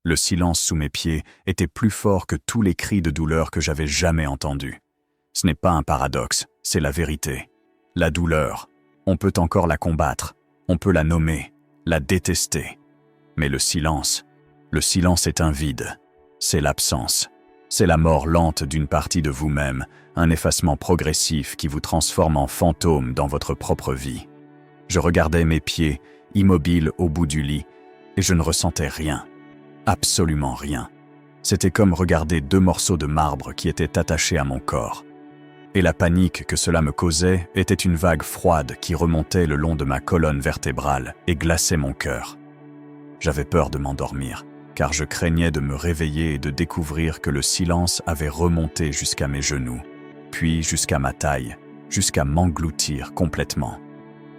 Le silence sous mes pieds était plus fort que tous les cris de douleur que j'avais jamais entendus. Ce n'est pas un paradoxe, c'est la vérité. La douleur, on peut encore la combattre, on peut la nommer, la détester. Mais le silence est un vide, c'est l'absence. C'est la mort lente d'une partie de vous-même, un effacement progressif qui vous transforme en fantôme dans votre propre vie. Je regardais mes pieds, immobiles au bout du lit, et je ne ressentais rien. Absolument rien. C'était comme regarder deux morceaux de marbre qui étaient attachés à mon corps. Et la panique que cela me causait était une vague froide qui remontait le long de ma colonne vertébrale et glaçait mon cœur. J'avais peur de m'endormir, car je craignais de me réveiller et de découvrir que le silence avait remonté jusqu'à mes genoux, puis jusqu'à ma taille, jusqu'à m'engloutir complètement.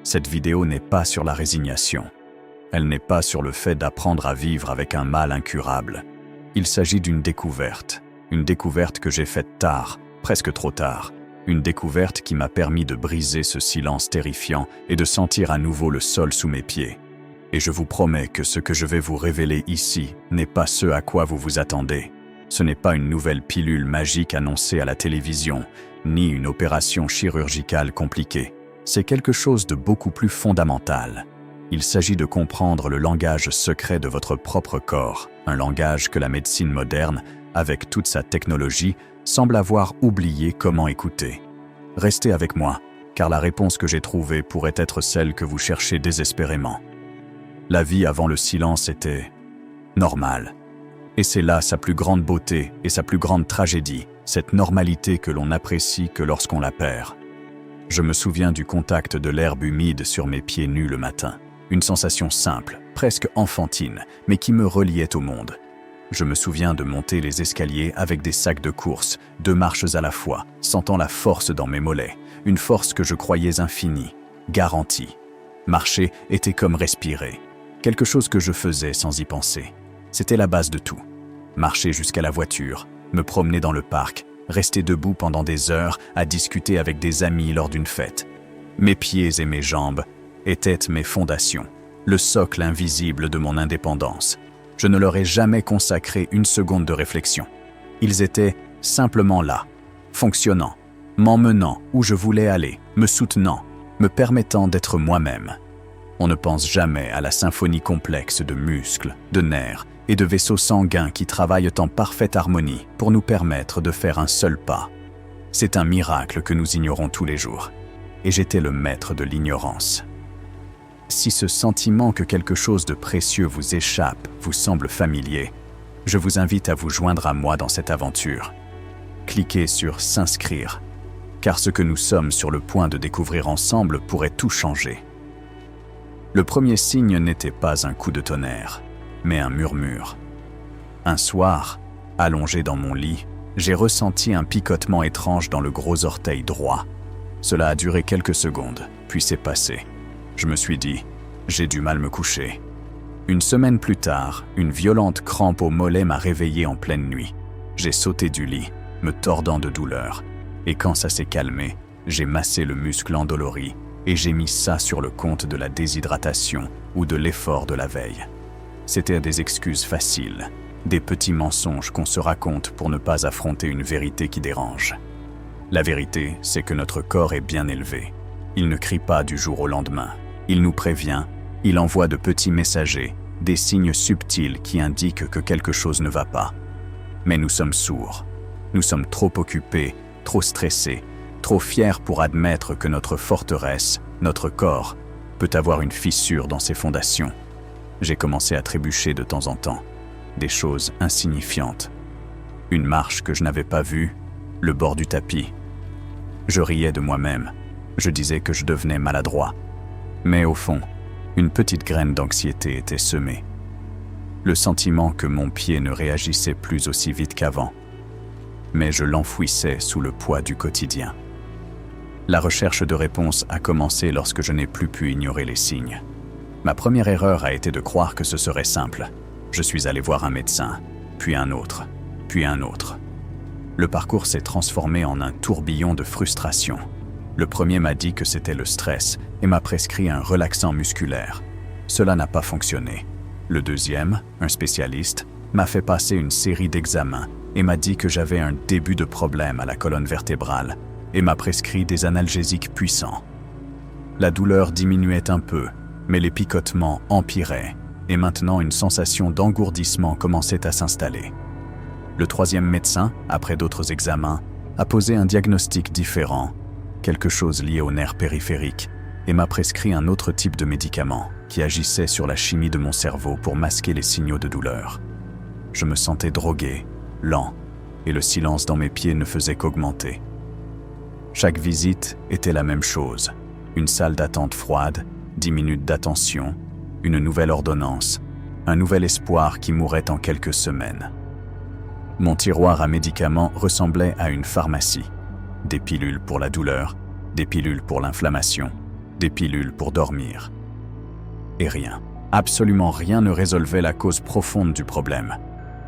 Cette vidéo n'est pas sur la résignation. Elle n'est pas sur le fait d'apprendre à vivre avec un mal incurable. Il s'agit d'une découverte que j'ai faite tard, presque trop tard, une découverte qui m'a permis de briser ce silence terrifiant et de sentir à nouveau le sol sous mes pieds. Et je vous promets que ce que je vais vous révéler ici n'est pas ce à quoi vous vous attendez. Ce n'est pas une nouvelle pilule magique annoncée à la télévision, ni une opération chirurgicale compliquée. C'est quelque chose de beaucoup plus fondamental. Il s'agit de comprendre le langage secret de votre propre corps, un langage que la médecine moderne, avec toute sa technologie, semble avoir oublié comment écouter. Restez avec moi, car la réponse que j'ai trouvée pourrait être celle que vous cherchez désespérément. La vie avant le silence était normale. Et c'est là sa plus grande beauté et sa plus grande tragédie, cette normalité que l'on n'apprécie que lorsqu'on la perd. Je me souviens du contact de l'herbe humide sur mes pieds nus le matin. Une sensation simple, presque enfantine, mais qui me reliait au monde. Je me souviens de monter les escaliers avec des sacs de course, 2 marches à la fois, sentant la force dans mes mollets, une force que je croyais infinie, garantie. Marcher était comme respirer, quelque chose que je faisais sans y penser. C'était la base de tout. Marcher jusqu'à la voiture, me promener dans le parc, rester debout pendant des heures à discuter avec des amis lors d'une fête. Mes pieds et mes jambes étaient mes fondations, le socle invisible de mon indépendance. Je ne leur ai jamais consacré une seconde de réflexion. Ils étaient simplement là, fonctionnant, m'emmenant où je voulais aller, me soutenant, me permettant d'être moi-même. On ne pense jamais à la symphonie complexe de muscles, de nerfs et de vaisseaux sanguins qui travaillent en parfaite harmonie pour nous permettre de faire un seul pas. C'est un miracle que nous ignorons tous les jours. Et j'étais le maître de l'ignorance. Si ce sentiment que quelque chose de précieux vous échappe vous semble familier, je vous invite à vous joindre à moi dans cette aventure. Cliquez sur « S'inscrire », car ce que nous sommes sur le point de découvrir ensemble pourrait tout changer. Le premier signe n'était pas un coup de tonnerre, mais un murmure. Un soir, allongé dans mon lit, j'ai ressenti un picotement étrange dans le gros orteil droit. Cela a duré quelques secondes, puis c'est passé. Je me suis dit, j'ai du mal me coucher. Une semaine plus tard, une violente crampe au mollet m'a réveillé en pleine nuit. J'ai sauté du lit, me tordant de douleur. Et quand ça s'est calmé, j'ai massé le muscle endolori et j'ai mis ça sur le compte de la déshydratation ou de l'effort de la veille. C'étaient des excuses faciles, des petits mensonges qu'on se raconte pour ne pas affronter une vérité qui dérange. La vérité, c'est que notre corps est bien élevé. Il ne crie pas du jour au lendemain. Il nous prévient, il envoie de petits messagers, des signes subtils qui indiquent que quelque chose ne va pas. Mais nous sommes sourds. Nous sommes trop occupés, trop stressés, trop fiers pour admettre que notre forteresse, notre corps, peut avoir une fissure dans ses fondations. J'ai commencé à trébucher de temps en temps, des choses insignifiantes. Une marche que je n'avais pas vue, le bord du tapis. Je riais de moi-même. Je disais que je devenais maladroit. Mais au fond, une petite graine d'anxiété était semée. Le sentiment que mon pied ne réagissait plus aussi vite qu'avant. Mais je l'enfouissais sous le poids du quotidien. La recherche de réponses a commencé lorsque je n'ai plus pu ignorer les signes. Ma première erreur a été de croire que ce serait simple. Je suis allé voir un médecin, puis un autre, puis un autre. Le parcours s'est transformé en un tourbillon de frustration. Le premier m'a dit que c'était le stress et m'a prescrit un relaxant musculaire. Cela n'a pas fonctionné. Le deuxième, un spécialiste, m'a fait passer une série d'examens et m'a dit que j'avais un début de problème à la colonne vertébrale et m'a prescrit des analgésiques puissants. La douleur diminuait un peu, mais les picotements empiraient et maintenant une sensation d'engourdissement commençait à s'installer. Le troisième médecin, après d'autres examens, a posé un diagnostic différent, quelque chose lié au nerf périphérique, et m'a prescrit un autre type de médicament qui agissait sur la chimie de mon cerveau pour masquer les signaux de douleur. Je me sentais drogué, lent, et le silence dans mes pieds ne faisait qu'augmenter. Chaque visite était la même chose, une salle d'attente froide, 10 minutes d'attention, une nouvelle ordonnance, un nouvel espoir qui mourrait en quelques semaines. Mon tiroir à médicaments ressemblait à une pharmacie. Des pilules pour la douleur, des pilules pour l'inflammation, des pilules pour dormir. Et rien, absolument rien ne résolvait la cause profonde du problème.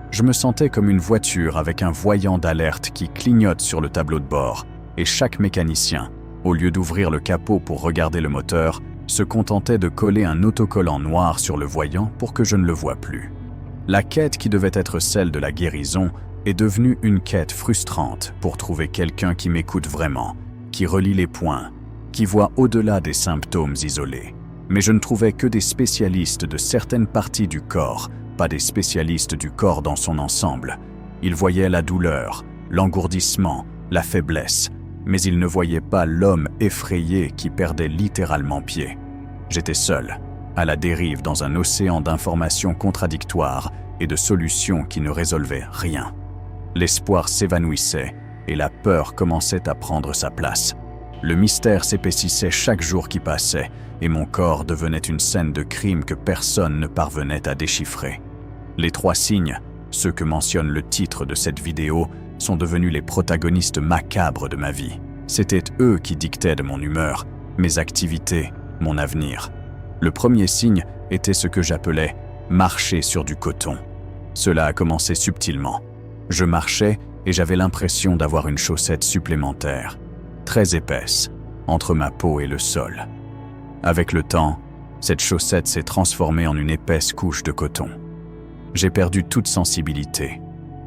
Je me sentais comme une voiture avec un voyant d'alerte qui clignote sur le tableau de bord, et chaque mécanicien, au lieu d'ouvrir le capot pour regarder le moteur, se contentait de coller un autocollant noir sur le voyant pour que je ne le voie plus. La quête qui devait être celle de la guérison est devenue une quête frustrante pour trouver quelqu'un qui m'écoute vraiment, qui relie les points, qui voit au-delà des symptômes isolés. Mais je ne trouvais que des spécialistes de certaines parties du corps, pas des spécialistes du corps dans son ensemble. Ils voyaient la douleur, l'engourdissement, la faiblesse, mais ils ne voyaient pas l'homme effrayé qui perdait littéralement pied. J'étais seul, à la dérive dans un océan d'informations contradictoires et de solutions qui ne résolvaient rien. L'espoir s'évanouissait et la peur commençait à prendre sa place. Le mystère s'épaississait chaque jour qui passait et mon corps devenait une scène de crime que personne ne parvenait à déchiffrer. Les 3 signes, ceux que mentionne le titre de cette vidéo, sont devenus les protagonistes macabres de ma vie. C'étaient eux qui dictaient de mon humeur, mes activités, mon avenir. Le premier signe était ce que j'appelais « marcher sur du coton ». Cela a commencé subtilement. Je marchais et j'avais l'impression d'avoir une chaussette supplémentaire, très épaisse, entre ma peau et le sol. Avec le temps, cette chaussette s'est transformée en une épaisse couche de coton. J'ai perdu toute sensibilité.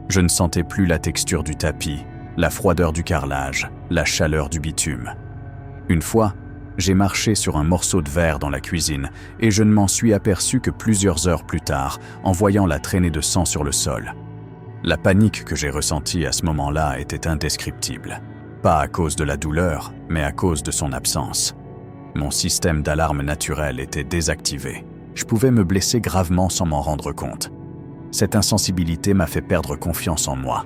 Je ne sentais plus la texture du tapis, la froideur du carrelage, la chaleur du bitume. Une fois, j'ai marché sur un morceau de verre dans la cuisine et je ne m'en suis aperçu que plusieurs heures plus tard en voyant la traînée de sang sur le sol. La panique que j'ai ressentie à ce moment-là était indescriptible. Pas à cause de la douleur, mais à cause de son absence. Mon système d'alarme naturel était désactivé. Je pouvais me blesser gravement sans m'en rendre compte. Cette insensibilité m'a fait perdre confiance en moi.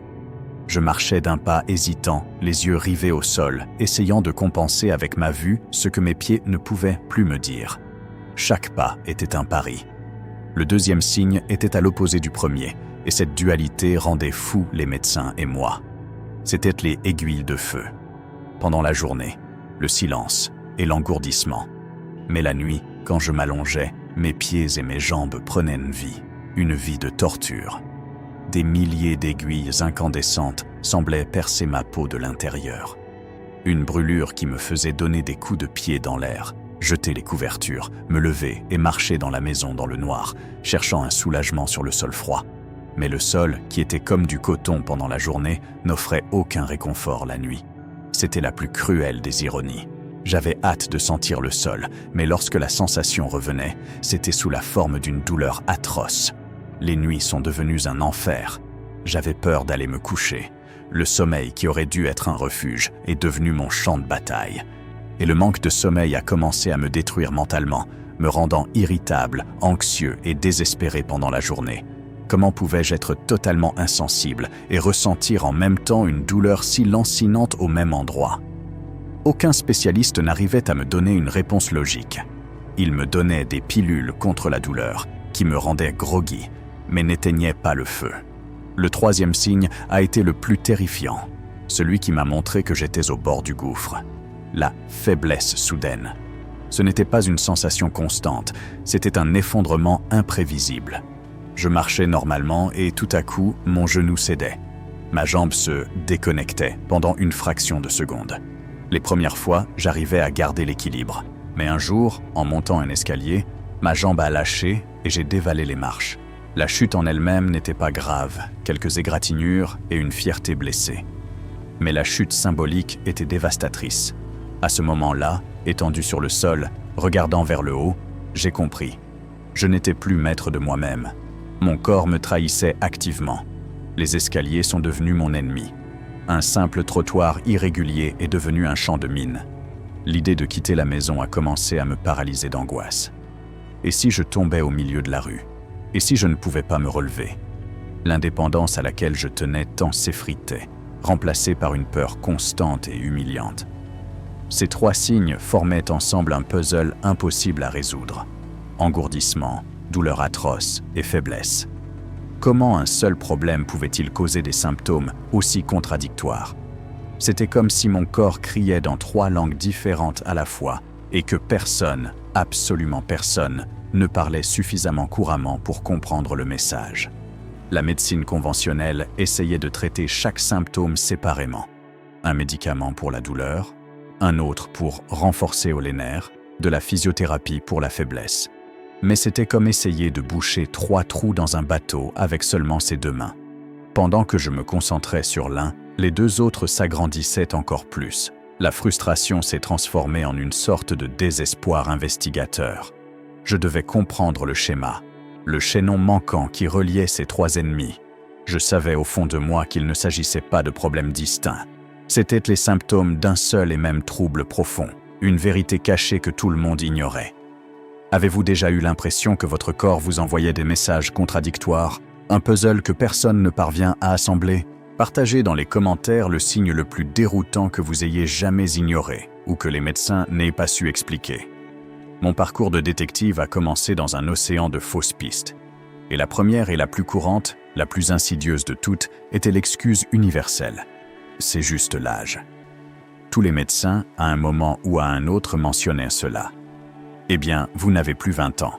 Je marchais d'un pas hésitant, les yeux rivés au sol, essayant de compenser avec ma vue ce que mes pieds ne pouvaient plus me dire. Chaque pas était un pari. Le deuxième signe était à l'opposé du premier, et cette dualité rendait fous les médecins et moi. C'étaient les aiguilles de feu. Pendant la journée, le silence et l'engourdissement. Mais la nuit, quand je m'allongeais, mes pieds et mes jambes prenaient une vie de torture. Des milliers d'aiguilles incandescentes semblaient percer ma peau de l'intérieur. Une brûlure qui me faisait donner des coups de pied dans l'air, jeter les couvertures, me lever et marcher dans la maison dans le noir, cherchant un soulagement sur le sol froid. Mais le sol, qui était comme du coton pendant la journée, n'offrait aucun réconfort la nuit. C'était la plus cruelle des ironies. J'avais hâte de sentir le sol, mais lorsque la sensation revenait, c'était sous la forme d'une douleur atroce. Les nuits sont devenues un enfer. J'avais peur d'aller me coucher. Le sommeil qui aurait dû être un refuge est devenu mon champ de bataille. Et le manque de sommeil a commencé à me détruire mentalement, me rendant irritable, anxieux et désespéré pendant la journée. Comment pouvais-je être totalement insensible et ressentir en même temps une douleur si lancinante au même endroit? Aucun spécialiste n'arrivait à me donner une réponse logique. Il me donnait des pilules contre la douleur, qui me rendaient groggy, mais n'éteignaient pas le feu. Le troisième signe a été le plus terrifiant, celui qui m'a montré que j'étais au bord du gouffre. La faiblesse soudaine. Ce n'était pas une sensation constante, c'était un effondrement imprévisible. Je marchais normalement et tout à coup, mon genou cédait. Ma jambe se déconnectait pendant une fraction de seconde. Les premières fois, j'arrivais à garder l'équilibre. Mais un jour, en montant un escalier, ma jambe a lâché et j'ai dévalé les marches. La chute en elle-même n'était pas grave, quelques égratignures et une fierté blessée. Mais la chute symbolique était dévastatrice. À ce moment-là, étendu sur le sol, regardant vers le haut, j'ai compris. Je n'étais plus maître de moi-même. Mon corps me trahissait activement. Les escaliers sont devenus mon ennemi. Un simple trottoir irrégulier est devenu un champ de mine. L'idée de quitter la maison a commencé à me paralyser d'angoisse. Et si je tombais au milieu de la rue? Et si je ne pouvais pas me relever? L'indépendance à laquelle je tenais tant s'effritait, remplacée par une peur constante et humiliante. Ces trois signes formaient ensemble un puzzle impossible à résoudre. Engourdissement, douleur atroce et faiblesse. Comment un seul problème pouvait-il causer des symptômes aussi contradictoires? C'était comme si mon corps criait dans trois langues différentes à la fois et que personne, absolument personne, ne parlait suffisamment couramment pour comprendre le message. La médecine conventionnelle essayait de traiter chaque symptôme séparément. Un médicament pour la douleur, un autre pour renforcer les nerfs, de la physiothérapie pour la faiblesse. Mais c'était comme essayer de boucher trois trous dans un bateau avec seulement ses deux mains. Pendant que je me concentrais sur l'un, les deux autres s'agrandissaient encore plus. La frustration s'est transformée en une sorte de désespoir investigateur. Je devais comprendre le schéma, le chaînon manquant qui reliait ces trois ennemis. Je savais au fond de moi qu'il ne s'agissait pas de problèmes distincts. C'étaient les symptômes d'un seul et même trouble profond, une vérité cachée que tout le monde ignorait. Avez-vous déjà eu l'impression que votre corps vous envoyait des messages contradictoires, un puzzle que personne ne parvient à assembler? Partagez dans les commentaires le signe le plus déroutant que vous ayez jamais ignoré ou que les médecins n'aient pas su expliquer. Mon parcours de détective a commencé dans un océan de fausses pistes. Et la première et la plus courante, la plus insidieuse de toutes, était l'excuse universelle. C'est juste l'âge. Tous les médecins, à un moment ou à un autre, mentionnaient cela. Eh bien, vous n'avez plus 20 ans.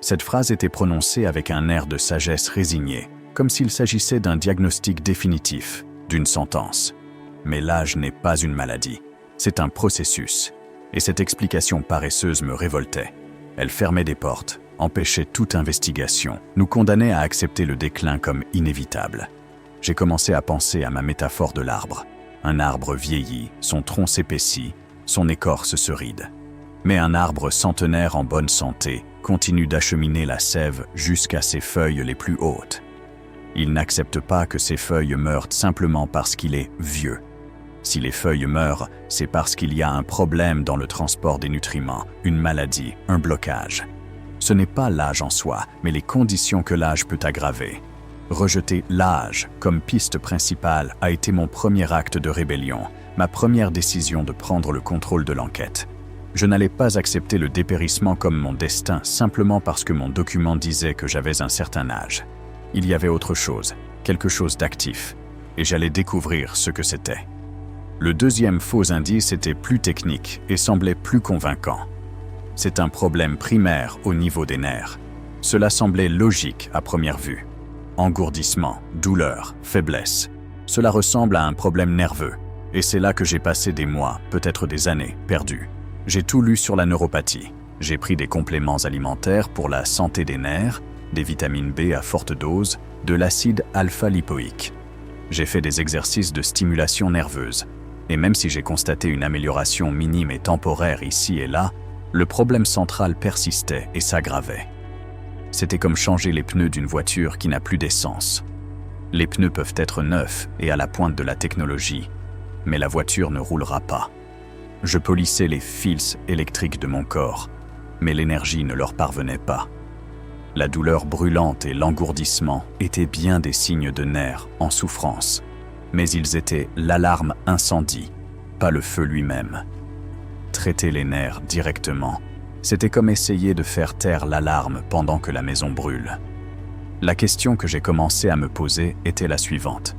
Cette phrase était prononcée avec un air de sagesse résignée, comme s'il s'agissait d'un diagnostic définitif, d'une sentence. Mais l'âge n'est pas une maladie, c'est un processus. Et cette explication paresseuse me révoltait. Elle fermait des portes, empêchait toute investigation, nous condamnait à accepter le déclin comme inévitable. J'ai commencé à penser à ma métaphore de l'arbre. Un arbre vieillit, son tronc s'épaissit, son écorce se ride. Mais un arbre centenaire en bonne santé continue d'acheminer la sève jusqu'à ses feuilles les plus hautes. Il n'accepte pas que ses feuilles meurent simplement parce qu'il est vieux. Si les feuilles meurent, c'est parce qu'il y a un problème dans le transport des nutriments, une maladie, un blocage. Ce n'est pas l'âge en soi, mais les conditions que l'âge peut aggraver. Rejeter l'âge comme piste principale a été mon premier acte de rébellion, ma première décision de prendre le contrôle de l'enquête. Je n'allais pas accepter le dépérissement comme mon destin simplement parce que mon document disait que j'avais un certain âge. Il y avait autre chose, quelque chose d'actif, et j'allais découvrir ce que c'était. Le deuxième faux indice était plus technique et semblait plus convaincant. C'est un problème primaire au niveau des nerfs. Cela semblait logique à première vue. Engourdissement, douleur, faiblesse. Cela ressemble à un problème nerveux, et c'est là que j'ai passé des mois, peut-être des années, perdus. J'ai tout lu sur la neuropathie. J'ai pris des compléments alimentaires pour la santé des nerfs, des vitamines B à forte dose, de l'acide alpha-lipoïque. J'ai fait des exercices de stimulation nerveuse. Et même si j'ai constaté une amélioration minime et temporaire ici et là, le problème central persistait et s'aggravait. C'était comme changer les pneus d'une voiture qui n'a plus d'essence. Les pneus peuvent être neufs et à la pointe de la technologie, mais la voiture ne roulera pas. Je polissais les fils électriques de mon corps, mais l'énergie ne leur parvenait pas. La douleur brûlante et l'engourdissement étaient bien des signes de nerfs en souffrance, mais ils étaient l'alarme incendie, pas le feu lui-même. Traiter les nerfs directement, c'était comme essayer de faire taire l'alarme pendant que la maison brûle. La question que j'ai commencé à me poser était la suivante.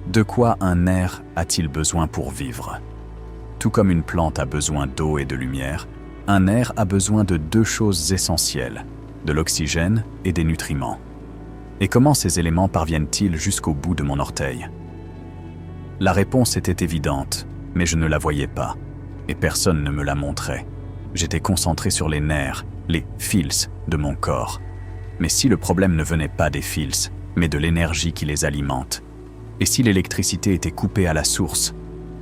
De quoi un nerf a-t-il besoin pour vivre ? Tout comme une plante a besoin d'eau et de lumière, un nerf a besoin de deux choses essentielles, de l'oxygène et des nutriments. Et comment ces éléments parviennent-ils jusqu'au bout de mon orteil ? La réponse était évidente, mais je ne la voyais pas, et personne ne me la montrait. J'étais concentré sur les nerfs, les fils de mon corps. Mais si le problème ne venait pas des fils, mais de l'énergie qui les alimente? Et si l'électricité était coupée à la source?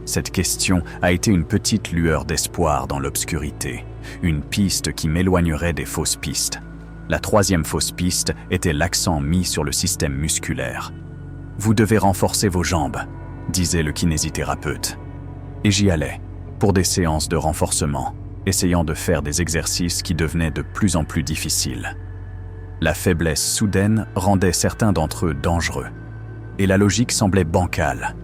Cette question a été une petite lueur d'espoir dans l'obscurité, une piste qui m'éloignerait des fausses pistes. La troisième fausse piste était l'accent mis sur le système musculaire. « Vous devez renforcer vos jambes », disait le kinésithérapeute. Et j'y allais, pour des séances de renforcement, essayant de faire des exercices qui devenaient de plus en plus difficiles. La faiblesse soudaine rendait certains d'entre eux dangereux. Et la logique semblait bancale.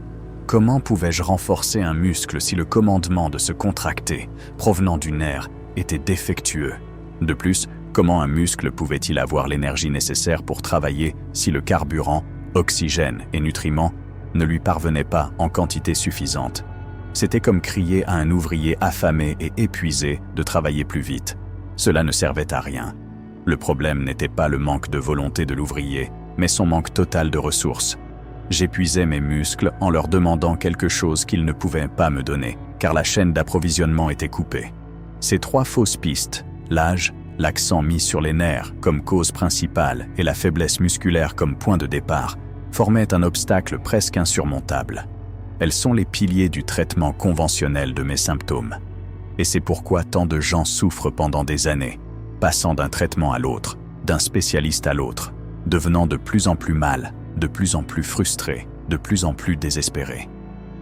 Comment pouvais-je renforcer un muscle si le commandement de se contracter, provenant du nerf, était défectueux? De plus, comment un muscle pouvait-il avoir l'énergie nécessaire pour travailler si le carburant, oxygène et nutriments ne lui parvenaient pas en quantité suffisante? C'était comme crier à un ouvrier affamé et épuisé de travailler plus vite. Cela ne servait à rien. Le problème n'était pas le manque de volonté de l'ouvrier, mais son manque total de ressources. J'épuisais mes muscles en leur demandant quelque chose qu'ils ne pouvaient pas me donner, car la chaîne d'approvisionnement était coupée. Ces trois fausses pistes, l'âge, l'accent mis sur les nerfs comme cause principale et la faiblesse musculaire comme point de départ, formaient un obstacle presque insurmontable. Elles sont les piliers du traitement conventionnel de mes symptômes. Et c'est pourquoi tant de gens souffrent pendant des années, passant d'un traitement à l'autre, d'un spécialiste à l'autre, devenant de plus en plus mal, de plus en plus frustrés, de plus en plus désespérés.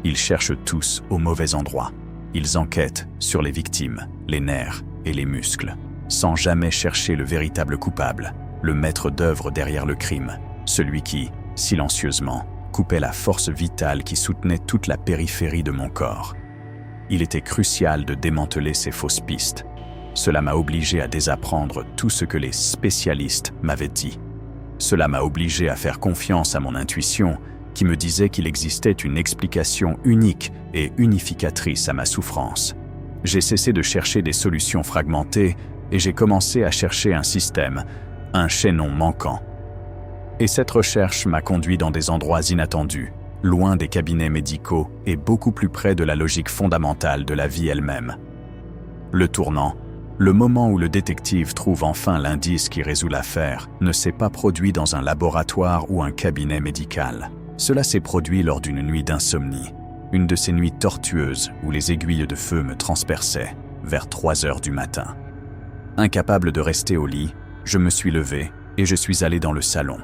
Ils cherchent tous au mauvais endroit. Ils enquêtent sur les victimes, les nerfs et les muscles, sans jamais chercher le véritable coupable, le maître d'œuvre derrière le crime, celui qui, silencieusement, coupait la force vitale qui soutenait toute la périphérie de mon corps. Il était crucial de démanteler ces fausses pistes. Cela m'a obligé à désapprendre tout ce que les spécialistes m'avaient dit. Cela m'a obligé à faire confiance à mon intuition qui me disait qu'il existait une explication unique et unificatrice à ma souffrance. J'ai cessé de chercher des solutions fragmentées et j'ai commencé à chercher un système, un chaînon manquant. Et cette recherche m'a conduit dans des endroits inattendus, loin des cabinets médicaux et beaucoup plus près de la logique fondamentale de la vie elle-même. Le tournant, le moment où le détective trouve enfin l'indice qui résout l'affaire, ne s'est pas produit dans un laboratoire ou un cabinet médical. Cela s'est produit lors d'une nuit d'insomnie, une de ces nuits tortueuses où les aiguilles de feu me transperçaient, vers 3 heures du matin. Incapable de rester au lit, je me suis levé et je suis allé dans le salon.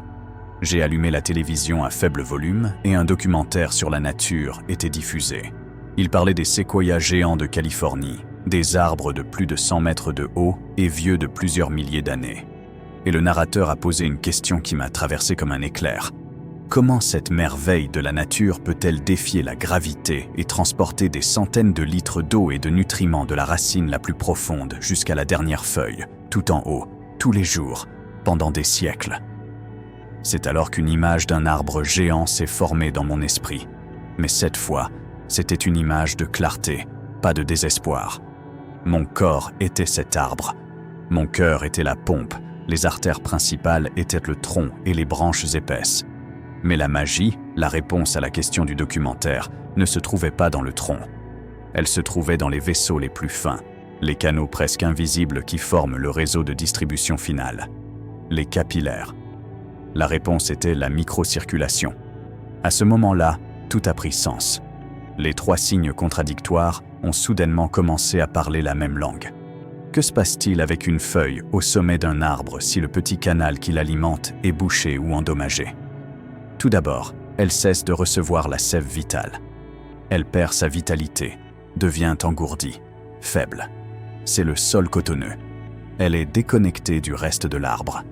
J'ai allumé la télévision à faible volume et un documentaire sur la nature était diffusé. Il parlait des séquoias géants de Californie, des arbres de plus de 100 mètres de haut et vieux de plusieurs milliers d'années. Et le narrateur a posé une question qui m'a traversé comme un éclair. Comment cette merveille de la nature peut-elle défier la gravité et transporter des centaines de litres d'eau et de nutriments de la racine la plus profonde jusqu'à la dernière feuille, tout en haut, tous les jours, pendant des siècles? C'est alors qu'une image d'un arbre géant s'est formée dans mon esprit. Mais cette fois, c'était une image de clarté, pas de désespoir. Mon corps était cet arbre. Mon cœur était la pompe, les artères principales étaient le tronc et les branches épaisses. Mais la magie, la réponse à la question du documentaire, ne se trouvait pas dans le tronc. Elle se trouvait dans les vaisseaux les plus fins, les canaux presque invisibles qui forment le réseau de distribution finale, les capillaires. La réponse était la microcirculation. À ce moment-là, tout a pris sens. Les 3 signes contradictoires ont soudainement commencé à parler la même langue. Que se passe-t-il avec une feuille au sommet d'un arbre si le petit canal qui l'alimente est bouché ou endommagé? Tout d'abord, elle cesse de recevoir la sève vitale. Elle perd sa vitalité, devient engourdie, faible. C'est le sol cotonneux. Elle est déconnectée du reste de l'arbre.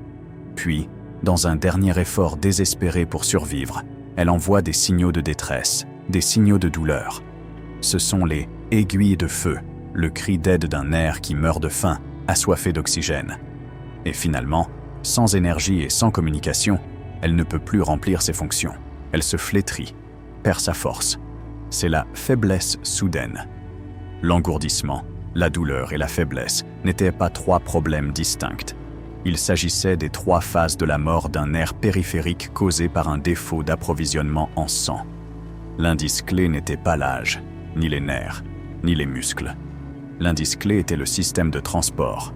Puis, dans un dernier effort désespéré pour survivre, elle envoie des signaux de détresse, des signaux de douleur. Ce sont les aiguilles de feu, le cri d'aide d'un nerf qui meurt de faim, assoiffé d'oxygène. Et finalement, sans énergie et sans communication, elle ne peut plus remplir ses fonctions. Elle se flétrit, perd sa force. C'est la faiblesse soudaine. L'engourdissement, la douleur et la faiblesse n'étaient pas 3 problèmes distincts. Il s'agissait des 3 phases de la mort d'un nerf périphérique causé par un défaut d'approvisionnement en sang. L'indice clé n'était pas l'âge, ni les nerfs, ni les muscles. L'indice clé était le système de transport.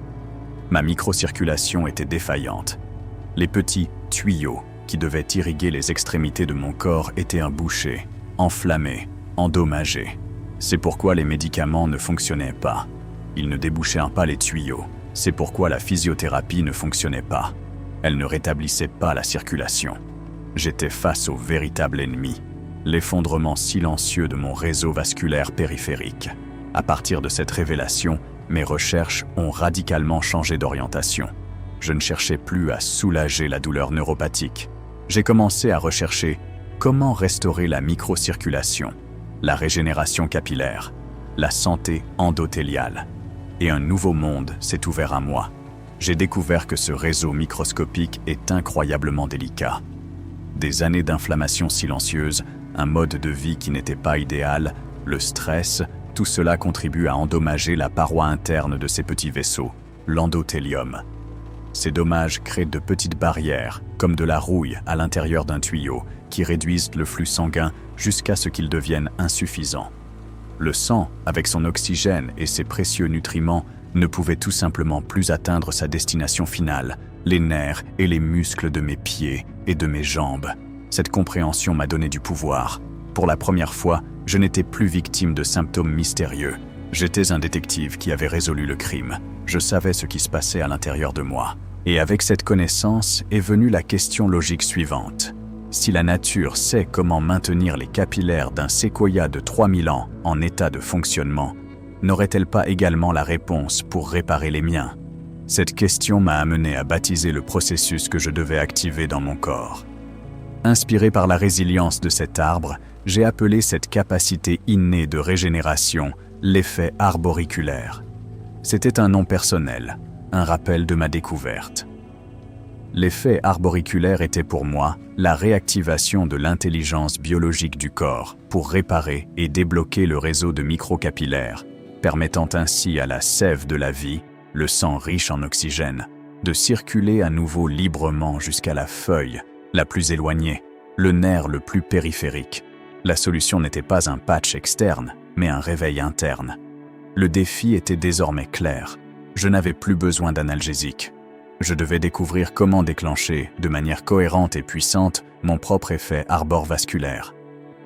Ma microcirculation était défaillante. Les petits tuyaux qui devaient irriguer les extrémités de mon corps étaient bouchés, enflammés, endommagés. C'est pourquoi les médicaments ne fonctionnaient pas. Ils ne débouchaient pas les tuyaux. C'est pourquoi la physiothérapie ne fonctionnait pas. Elle ne rétablissait pas la circulation. J'étais face au véritable ennemi, l'effondrement silencieux de mon réseau vasculaire périphérique. À partir de cette révélation, mes recherches ont radicalement changé d'orientation. Je ne cherchais plus à soulager la douleur neuropathique. J'ai commencé à rechercher comment restaurer la microcirculation, la régénération capillaire, la santé endothéliale. Et un nouveau monde s'est ouvert à moi. J'ai découvert que ce réseau microscopique est incroyablement délicat. Des années d'inflammation silencieuse, un mode de vie qui n'était pas idéal, le stress, tout cela contribue à endommager la paroi interne de ces petits vaisseaux, l'endothélium. Ces dommages créent de petites barrières, comme de la rouille à l'intérieur d'un tuyau, qui réduisent le flux sanguin jusqu'à ce qu'il devienne insuffisant. Le sang, avec son oxygène et ses précieux nutriments, ne pouvait tout simplement plus atteindre sa destination finale, les nerfs et les muscles de mes pieds et de mes jambes. Cette compréhension m'a donné du pouvoir. Pour la première fois, je n'étais plus victime de symptômes mystérieux. J'étais un détective qui avait résolu le crime. Je savais ce qui se passait à l'intérieur de moi. Et avec cette connaissance est venue la question logique suivante. Si la nature sait comment maintenir les capillaires d'un séquoia de 3000 ans en état de fonctionnement, n'aurait-elle pas également la réponse pour réparer les miens? Cette question m'a amené à baptiser le processus que je devais activer dans mon corps. Inspiré par la résilience de cet arbre, j'ai appelé cette capacité innée de régénération l'effet arboriculaire. C'était un nom personnel, un rappel de ma découverte. L'effet arboriculaire était pour moi la réactivation de l'intelligence biologique du corps pour réparer et débloquer le réseau de microcapillaires, permettant ainsi à la sève de la vie, le sang riche en oxygène, de circuler à nouveau librement jusqu'à la feuille la plus éloignée, le nerf le plus périphérique. La solution n'était pas un patch externe, mais un réveil interne. Le défi était désormais clair. Je n'avais plus besoin d'analgésique. Je devais découvrir comment déclencher, de manière cohérente et puissante, mon propre effet arborvasculaire.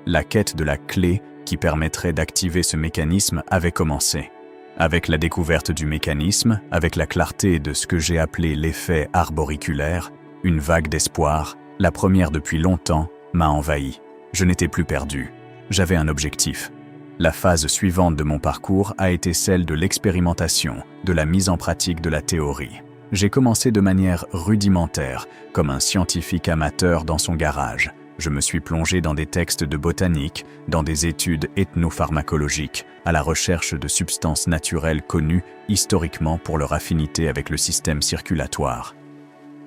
La quête de la clé qui permettrait d'activer ce mécanisme avait commencé. Avec la découverte du mécanisme, avec la clarté de ce que j'ai appelé l'effet arboriculaire, une vague d'espoir, la première depuis longtemps, m'a envahi. Je n'étais plus perdu. J'avais un objectif. La phase suivante de mon parcours a été celle de l'expérimentation, de la mise en pratique de la théorie. J'ai commencé de manière rudimentaire, comme un scientifique amateur dans son garage. Je me suis plongé dans des textes de botanique, dans des études ethnopharmacologiques, à la recherche de substances naturelles connues historiquement pour leur affinité avec le système circulatoire.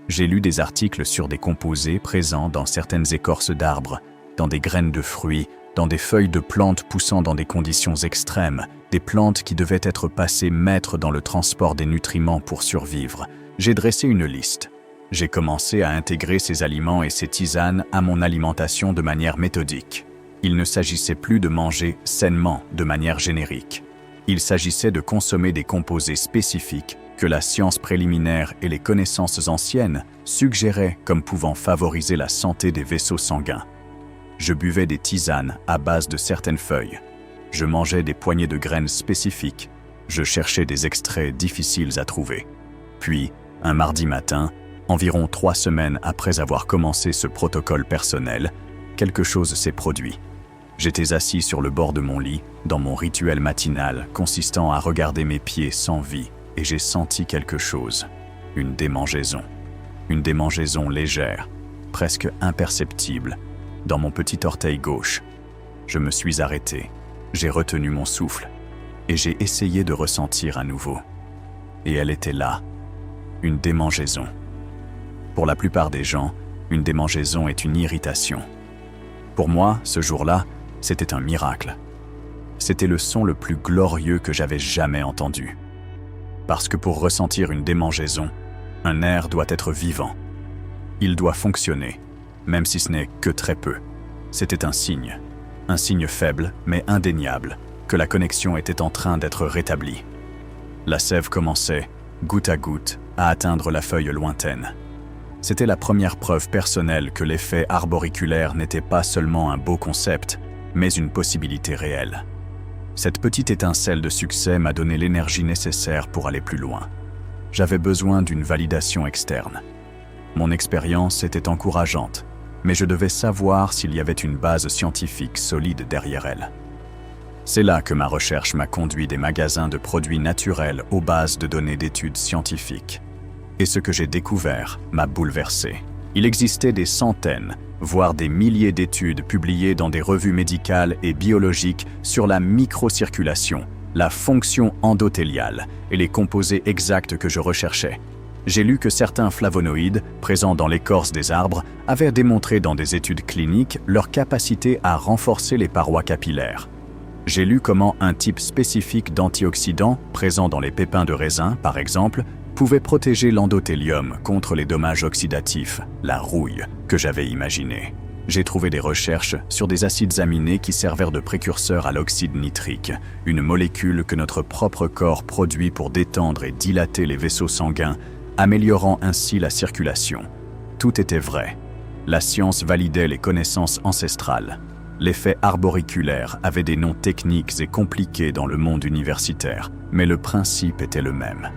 J'ai lu des articles sur des composés présents dans certaines écorces d'arbres, dans des graines de fruits, dans des feuilles de plantes poussant dans des conditions extrêmes, des plantes qui devaient être passées maîtres dans le transport des nutriments pour survivre. J'ai dressé une liste. J'ai commencé à intégrer ces aliments et ces tisanes à mon alimentation de manière méthodique. Il ne s'agissait plus de manger sainement de manière générique. Il s'agissait de consommer des composés spécifiques que la science préliminaire et les connaissances anciennes suggéraient comme pouvant favoriser la santé des vaisseaux sanguins. Je buvais des tisanes à base de certaines feuilles. Je mangeais des poignées de graines spécifiques. Je cherchais des extraits difficiles à trouver. Puis, un mardi matin, environ 3 semaines après avoir commencé ce protocole personnel, quelque chose s'est produit. J'étais assis sur le bord de mon lit, dans mon rituel matinal consistant à regarder mes pieds sans vie, et j'ai senti quelque chose, une démangeaison. Une démangeaison légère, presque imperceptible, dans mon petit orteil gauche. Je me suis arrêté, j'ai retenu mon souffle, et j'ai essayé de ressentir à nouveau. Et elle était là, une démangeaison. Pour la plupart des gens, une démangeaison est une irritation. Pour moi, ce jour-là, c'était un miracle. C'était le son le plus glorieux que j'avais jamais entendu. Parce que pour ressentir une démangeaison, un nerf doit être vivant. Il doit fonctionner, même si ce n'est que très peu. C'était un signe faible mais indéniable, que la connexion était en train d'être rétablie. La sève commençait, goutte à goutte, à atteindre la feuille lointaine. C'était la première preuve personnelle que l'effet arboriculaire n'était pas seulement un beau concept, mais une possibilité réelle. Cette petite étincelle de succès m'a donné l'énergie nécessaire pour aller plus loin. J'avais besoin d'une validation externe. Mon expérience était encourageante, mais je devais savoir s'il y avait une base scientifique solide derrière elle. C'est là que ma recherche m'a conduit des magasins de produits naturels aux bases de données d'études scientifiques. Et ce que j'ai découvert m'a bouleversé. Il existait des centaines, voire des milliers d'études publiées dans des revues médicales et biologiques sur la microcirculation, la fonction endothéliale et les composés exacts que je recherchais. J'ai lu que certains flavonoïdes, présents dans l'écorce des arbres, avaient démontré dans des études cliniques leur capacité à renforcer les parois capillaires. J'ai lu comment un type spécifique d'antioxydants, présent dans les pépins de raisin par exemple, pouvait protéger l'endothélium contre les dommages oxydatifs, la rouille, que j'avais imaginé. J'ai trouvé des recherches sur des acides aminés qui servèrent de précurseurs à l'oxyde nitrique, une molécule que notre propre corps produit pour détendre et dilater les vaisseaux sanguins, améliorant ainsi la circulation. Tout était vrai. La science validait les connaissances ancestrales. L'effet arboriculaire avait des noms techniques et compliqués dans le monde universitaire, mais le principe était le même.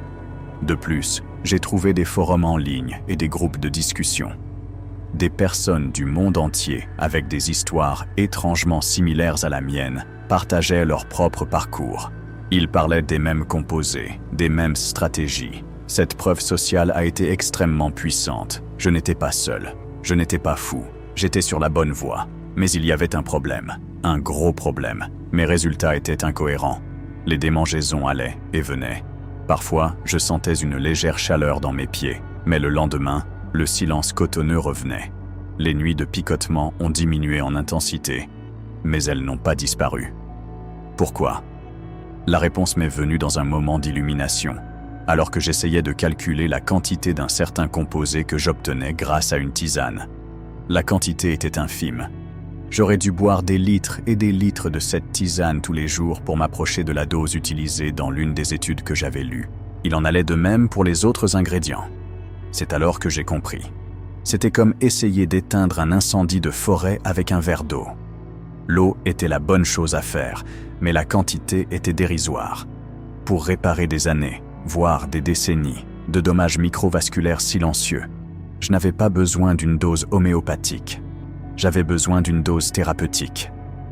De plus, j'ai trouvé des forums en ligne et des groupes de discussion. Des personnes du monde entier, avec des histoires étrangement similaires à la mienne, partageaient leur propre parcours. Ils parlaient des mêmes composés, des mêmes stratégies. Cette preuve sociale a été extrêmement puissante. Je n'étais pas seul, je n'étais pas fou, j'étais sur la bonne voie. Mais il y avait un problème, un gros problème. Mes résultats étaient incohérents. Les démangeaisons allaient et venaient. Parfois, je sentais une légère chaleur dans mes pieds, mais le lendemain, le silence cotonneux revenait. Les nuits de picotement ont diminué en intensité, mais elles n'ont pas disparu. Pourquoi ? La réponse m'est venue dans un moment d'illumination, alors que j'essayais de calculer la quantité d'un certain composé que j'obtenais grâce à une tisane. La quantité était infime. J'aurais dû boire des litres et des litres de cette tisane tous les jours pour m'approcher de la dose utilisée dans l'une des études que j'avais lues. Il en allait de même pour les autres ingrédients. C'est alors que j'ai compris. C'était comme essayer d'éteindre un incendie de forêt avec un verre d'eau. L'eau était la bonne chose à faire, mais la quantité était dérisoire. Pour réparer des années, voire des décennies, de dommages microvasculaires silencieux, je n'avais pas besoin d'une dose homéopathique. J'avais besoin d'une dose thérapeutique.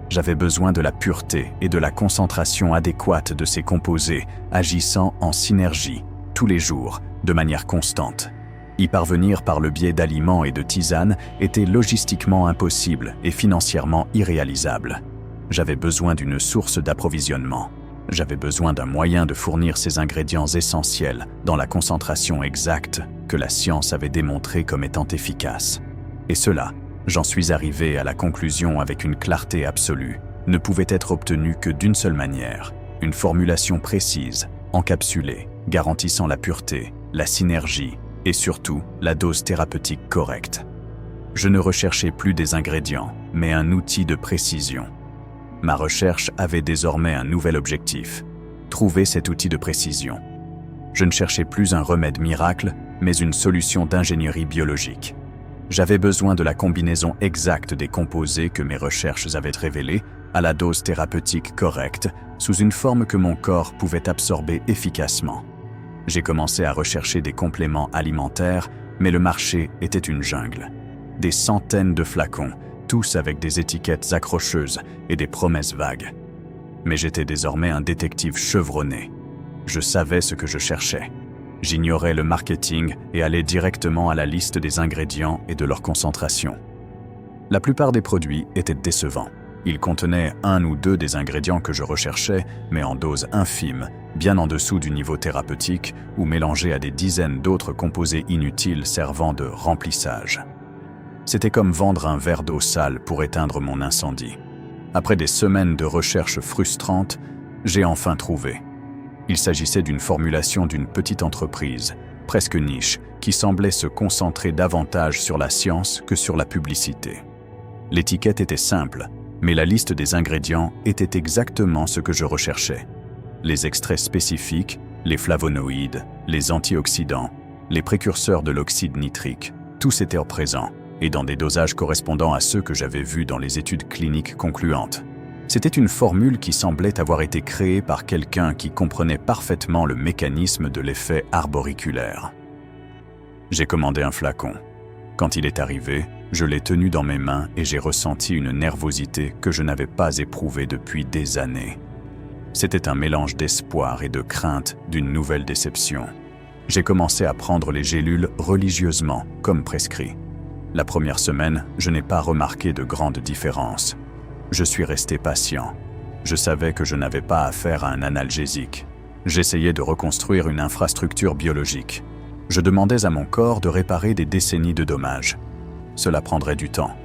J'avais besoin de la pureté et de la concentration adéquate de ces composés, agissant en synergie, tous les jours, de manière constante. Y parvenir par le biais d'aliments et de tisanes était logistiquement impossible et financièrement irréalisable. J'avais besoin d'une source d'approvisionnement. J'avais besoin d'un moyen de fournir ces ingrédients essentiels dans la concentration exacte que la science avait démontré comme étant efficace. Et cela, j'en suis arrivé à la conclusion avec une clarté absolue, ne pouvait être obtenu que d'une seule manière, une formulation précise, encapsulée, garantissant la pureté, la synergie et surtout la dose thérapeutique correcte. Je ne recherchais plus des ingrédients, mais un outil de précision. Ma recherche avait désormais un nouvel objectif, trouver cet outil de précision. Je ne cherchais plus un remède miracle, mais une solution d'ingénierie biologique. J'avais besoin de la combinaison exacte des composés que mes recherches avaient révélés à la dose thérapeutique correcte, sous une forme que mon corps pouvait absorber efficacement. J'ai commencé à rechercher des compléments alimentaires, mais le marché était une jungle. Des centaines de flacons, tous avec des étiquettes accrocheuses et des promesses vagues. Mais j'étais désormais un détective chevronné. Je savais ce que je cherchais. J'ignorais le marketing et allais directement à la liste des ingrédients et de leur concentration. La plupart des produits étaient décevants. Ils contenaient un ou deux des ingrédients que je recherchais, mais en dose infime, bien en dessous du niveau thérapeutique ou mélangés à des dizaines d'autres composés inutiles servant de remplissage. C'était comme vendre un verre d'eau sale pour éteindre mon incendie. Après des semaines de recherches frustrantes, j'ai enfin trouvé. Il s'agissait d'une formulation d'une petite entreprise, presque niche, qui semblait se concentrer davantage sur la science que sur la publicité. L'étiquette était simple, mais la liste des ingrédients était exactement ce que je recherchais. Les extraits spécifiques, les flavonoïdes, les antioxydants, les précurseurs de l'oxyde nitrique, Tous étaient présents, et dans des dosages correspondant à ceux que j'avais vus dans les études cliniques concluantes. C'était une formule qui semblait avoir été créée par quelqu'un qui comprenait parfaitement le mécanisme de l'effet arboriculaire. J'ai commandé un flacon. Quand il est arrivé, je l'ai tenu dans mes mains et j'ai ressenti une nervosité que je n'avais pas éprouvée depuis des années. C'était un mélange d'espoir et de crainte d'une nouvelle déception. J'ai commencé à prendre les gélules religieusement, comme prescrit. La première semaine, je n'ai pas remarqué de grandes différences. Je suis resté patient. Je savais que je n'avais pas affaire à un analgésique. J'essayais de reconstruire une infrastructure biologique. Je demandais à mon corps de réparer des décennies de dommages. Cela prendrait du temps.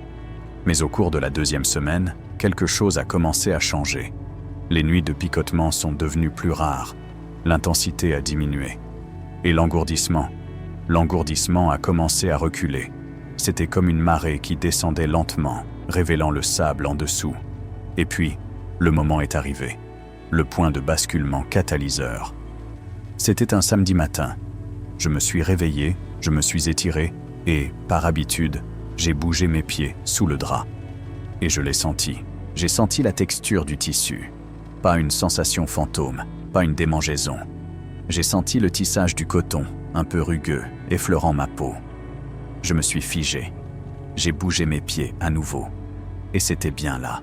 Mais au cours de la deuxième semaine, quelque chose a commencé à changer. Les nuits de picotement sont devenues plus rares. L'intensité a diminué. Et l'engourdissement a commencé à reculer. C'était comme une marée qui descendait lentement, révélant le sable en dessous. Et puis, le moment est arrivé. Le point de basculement catalyseur. C'était un samedi matin. Je me suis réveillé, je me suis étiré et, par habitude, j'ai bougé mes pieds sous le drap. Et je l'ai senti. J'ai senti la texture du tissu. Pas une sensation fantôme, pas une démangeaison. J'ai senti le tissage du coton, un peu rugueux, effleurant ma peau. Je me suis figé. J'ai bougé mes pieds à nouveau. Et c'était bien là.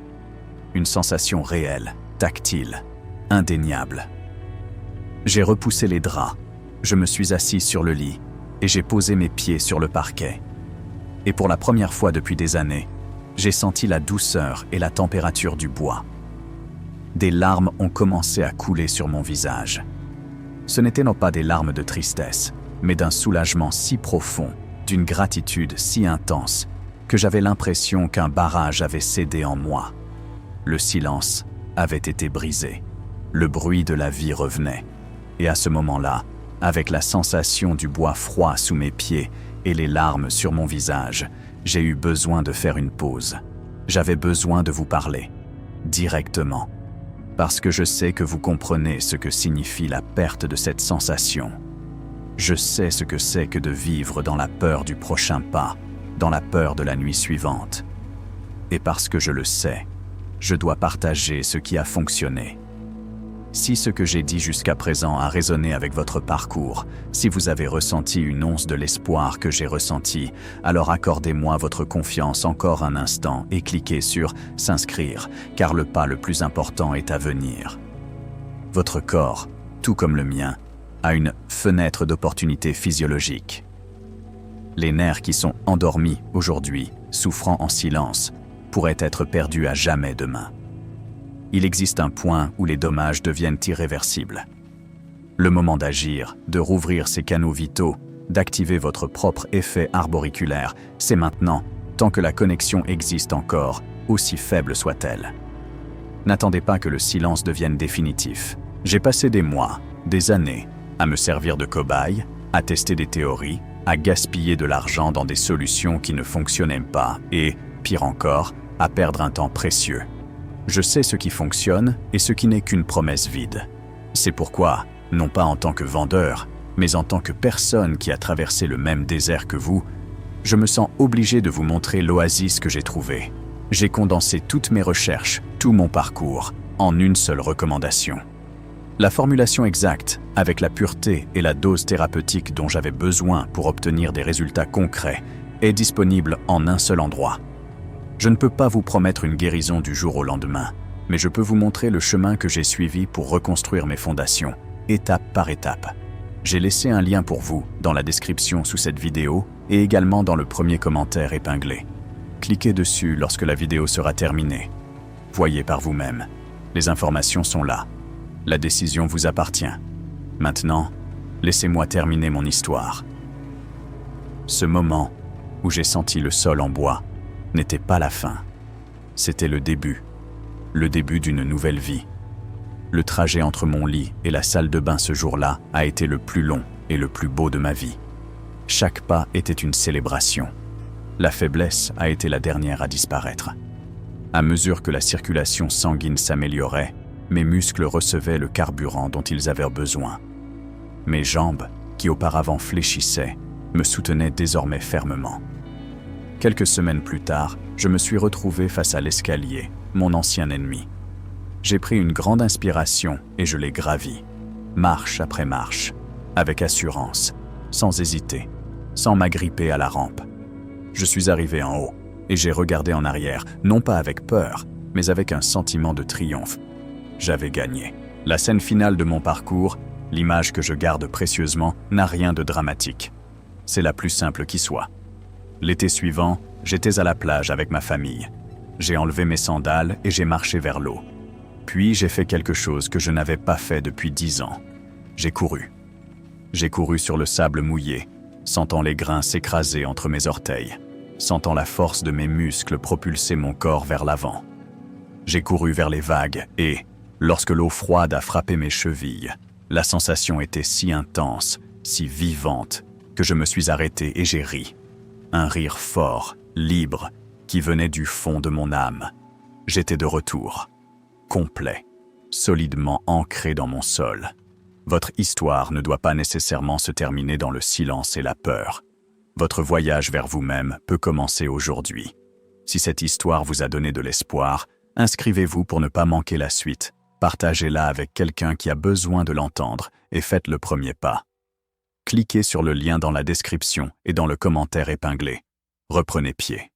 Une sensation réelle, tactile, indéniable. J'ai repoussé les draps. Je me suis assis sur le lit et j'ai posé mes pieds sur le parquet. Et pour la première fois depuis des années, j'ai senti la douceur et la température du bois. Des larmes ont commencé à couler sur mon visage. Ce n'étaient non pas des larmes de tristesse, mais d'un soulagement si profond, d'une gratitude si intense, que j'avais l'impression qu'un barrage avait cédé en moi. Le silence avait été brisé. Le bruit de la vie revenait. Et à ce moment-là, avec la sensation du bois froid sous mes pieds et les larmes sur mon visage, j'ai eu besoin de faire une pause. J'avais besoin de vous parler, directement, parce que je sais que vous comprenez ce que signifie la perte de cette sensation. Je sais ce que c'est que de vivre dans la peur du prochain pas, dans la peur de la nuit suivante. Et parce que je le sais, je dois partager ce qui a fonctionné. Si ce que j'ai dit jusqu'à présent a résonné avec votre parcours, si vous avez ressenti une once de l'espoir que j'ai ressenti, alors accordez-moi votre confiance encore un instant et cliquez sur « S'inscrire » car le pas le plus important est à venir. Votre corps, tout comme le mien, a une fenêtre d'opportunité physiologique. Les nerfs qui sont endormis aujourd'hui, souffrant en silence, pourraient être perdus à jamais demain. Il existe un point où les dommages deviennent irréversibles. Le moment d'agir, de rouvrir ces canaux vitaux, d'activer votre propre effet arboriculaire, c'est maintenant, tant que la connexion existe encore, aussi faible soit-elle. N'attendez pas que le silence devienne définitif. J'ai passé des mois, des années, à me servir de cobaye, à tester des théories, à gaspiller de l'argent dans des solutions qui ne fonctionnaient pas et, pire encore, à perdre un temps précieux. Je sais ce qui fonctionne et ce qui n'est qu'une promesse vide. C'est pourquoi, non pas en tant que vendeur, mais en tant que personne qui a traversé le même désert que vous, je me sens obligé de vous montrer l'oasis que j'ai trouvée. J'ai condensé toutes mes recherches, tout mon parcours, en une seule recommandation. La formulation exacte, avec la pureté et la dose thérapeutique dont j'avais besoin pour obtenir des résultats concrets, est disponible en un seul endroit. Je ne peux pas vous promettre une guérison du jour au lendemain, mais je peux vous montrer le chemin que j'ai suivi pour reconstruire mes fondations, étape par étape. J'ai laissé un lien pour vous dans la description sous cette vidéo et également dans le premier commentaire épinglé. Cliquez dessus lorsque la vidéo sera terminée. Voyez par vous-même. Les informations sont là. La décision vous appartient. Maintenant, laissez-moi terminer mon histoire. Ce moment où j'ai senti le sol en bois n'était pas la fin. C'était le début d'une nouvelle vie. Le trajet entre mon lit et la salle de bain ce jour-là a été le plus long et le plus beau de ma vie. Chaque pas était une célébration. La faiblesse a été la dernière à disparaître. À mesure que la circulation sanguine s'améliorait, mes muscles recevaient le carburant dont ils avaient besoin. Mes jambes, qui auparavant fléchissaient, me soutenait désormais fermement. Quelques semaines plus tard, je me suis retrouvé face à l'escalier, mon ancien ennemi. J'ai pris une grande inspiration et je l'ai gravi, marche après marche, avec assurance, sans hésiter, sans m'agripper à la rampe. Je suis arrivé en haut et j'ai regardé en arrière, non pas avec peur, mais avec un sentiment de triomphe. J'avais gagné. La scène finale de mon parcours, l'image que je garde précieusement, n'a rien de dramatique. C'est la plus simple qui soit. L'été suivant, j'étais à la plage avec ma famille. J'ai enlevé mes sandales et j'ai marché vers l'eau. Puis j'ai fait quelque chose que je n'avais pas fait depuis 10 ans. J'ai couru. J'ai couru sur le sable mouillé, sentant les grains s'écraser entre mes orteils, sentant la force de mes muscles propulser mon corps vers l'avant. J'ai couru vers les vagues et, lorsque l'eau froide a frappé mes chevilles, la sensation était si intense, si vivante, que je me suis arrêté et j'ai ri. Un rire fort, libre, qui venait du fond de mon âme. J'étais de retour, complet, solidement ancré dans mon sol. Votre histoire ne doit pas nécessairement se terminer dans le silence et la peur. Votre voyage vers vous-même peut commencer aujourd'hui. Si cette histoire vous a donné de l'espoir, inscrivez-vous pour ne pas manquer la suite. Partagez-la avec quelqu'un qui a besoin de l'entendre et faites le premier pas. Cliquez sur le lien dans la description et dans le commentaire épinglé. Reprenez pied.